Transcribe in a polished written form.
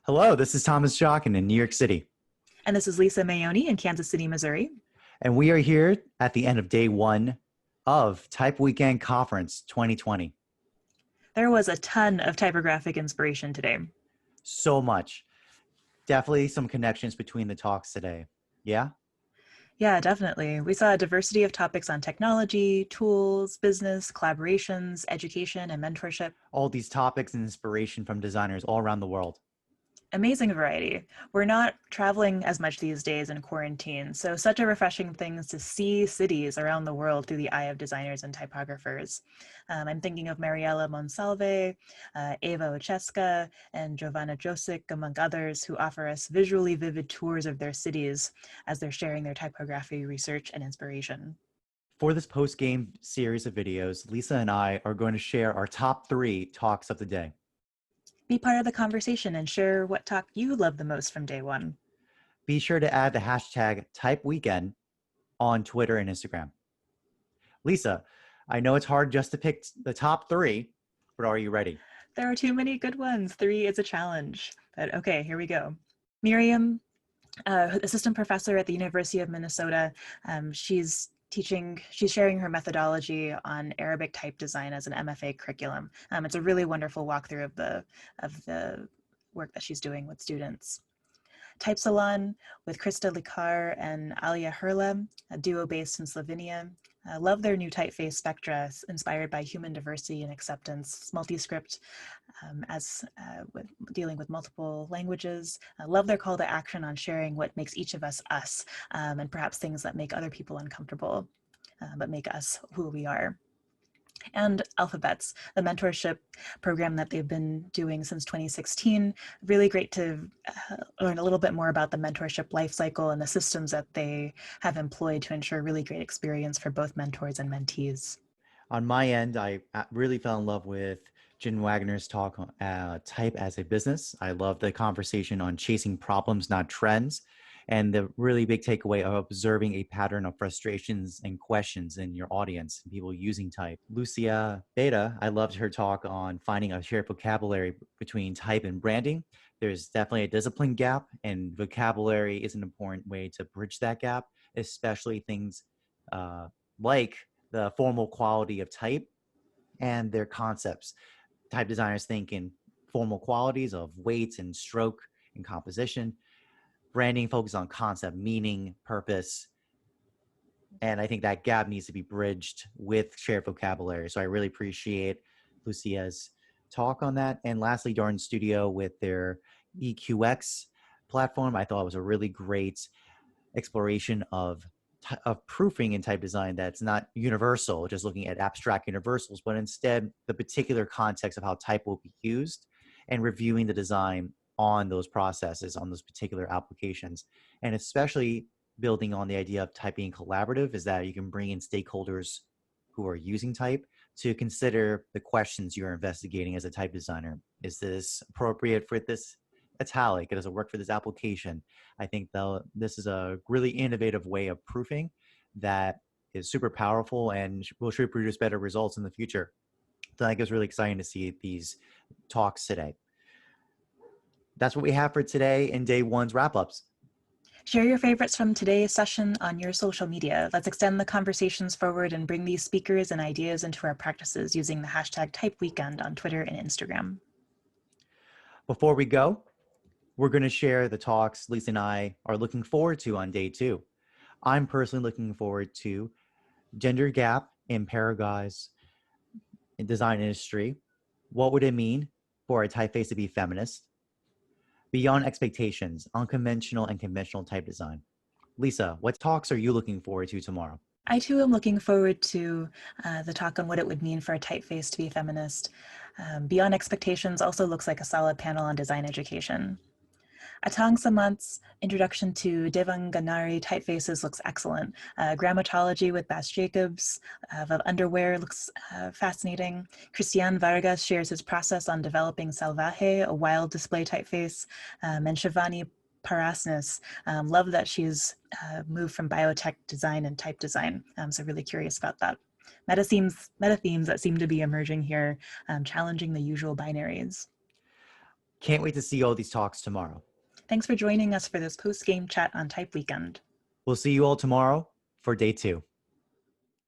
Hello, this is Thomas Jockin in New York City, And this is Lisa Maione in Kansas City, Missouri. and we are here at the end of day one of TypeWknd Conference 2020. There was a ton of typographic inspiration today. So much. Definitely some connections between the talks today. Yeah? Yeah, definitely. We saw a diversity of topics on technology, tools, business, collaborations, education, and mentorship. All these topics and inspiration from designers all around the world. Amazing variety. We're not traveling as much these days in quarantine, so such a refreshing thing to see cities around the world through the eye of designers and typographers. I'm thinking of Mariella Monsalve, Eva Ocheska, and Giovanna Josic, among others, who offer us visually vivid tours of their cities as they're sharing their typography research and inspiration. For this post-game series of videos, Lisa and I are going to share our top 3 talks of the day. Be part of the conversation and share what talk you love the most from day one. Be sure to add the hashtag TypeWknd on Twitter and Instagram. Lisa, I know it's hard just to pick the top 3, but are you ready? There are too many good ones. 3 is a challenge. But okay, here we go. Miriam, assistant professor at the University of Minnesota. She's sharing her methodology on Arabic type design as an MFA curriculum. It's a really wonderful walkthrough of the work that she's doing with students. Type Salon with Krista Likar and Alia Herla, a duo based in Slovenia. Love their new typeface Spektra, inspired by human diversity and acceptance, multi-script, with dealing with multiple languages. Love their call to action on sharing what makes each of us us, and perhaps things that make other people uncomfortable, but make us who we are. And Alphabets, the mentorship program that they've been doing since 2016. Really great to learn a little bit more about the mentorship life cycle and the systems that they have employed to ensure really great experience for both mentors and mentees. On my end, I really fell in love with Jen Wagner's talk on type as a business. I love the conversation on chasing problems, not trends, and the really big takeaway of observing a pattern of frustrations and questions in your audience and people using type. Lucia Beta, I loved her talk on finding a shared vocabulary between type and branding. There's definitely a discipline gap, and vocabulary is an important way to bridge that gap, especially things like the formal quality of type and their concepts. Type designers think in formal qualities of weight and stroke and composition. Branding focuses on concept, meaning, purpose. And I think that gap needs to be bridged with shared vocabulary. So I really appreciate Lucia's talk on that. And lastly, Darn Studio with their EQX platform, I thought it was a really great exploration of proofing in type design that's not universal, just looking at abstract universals, but instead the particular context of how type will be used and reviewing the design on those processes, on those particular applications. And especially building on the idea of type being collaborative is that you can bring in stakeholders who are using type to consider the questions you're investigating as a type designer. Is this appropriate for this italic? Does it work for this application? I think though this is a really innovative way of proofing that is super powerful and should produce better results in the future. So I think it's really exciting to see these talks today. That's what we have for today in day one's wrap-ups. Share your favorites from today's session on your social media. Let's extend the conversations forward and bring these speakers and ideas into our practices using the hashtag TypeWknd on Twitter and Instagram. Before we go, we're going to share the talks Lisa and I are looking forward to on day 2. I'm personally looking forward to gender gap in Paraguay's design industry. What would it mean for a typeface to be feminist? Beyond expectations, unconventional and conventional type design. Lisa, what talks are you looking forward to tomorrow? I too am looking forward to the talk on what it would mean for a typeface to be feminist. Beyond Expectations also looks like a solid panel on design education. Atang Samant's introduction to Devanganari typefaces looks excellent. Grammatology with Bas Jacobs of underwear looks fascinating. Christian Vargas shares his process on developing Salvaje, a wild display typeface. And Shivani Parasnis, love that she's moved from biotech design and type design. So really curious about that. Meta themes that seem to be emerging here, challenging the usual binaries. Can't wait to see all these talks tomorrow. Thanks for joining us for this post-game chat on TypeWknd. We'll see you all tomorrow for day 2.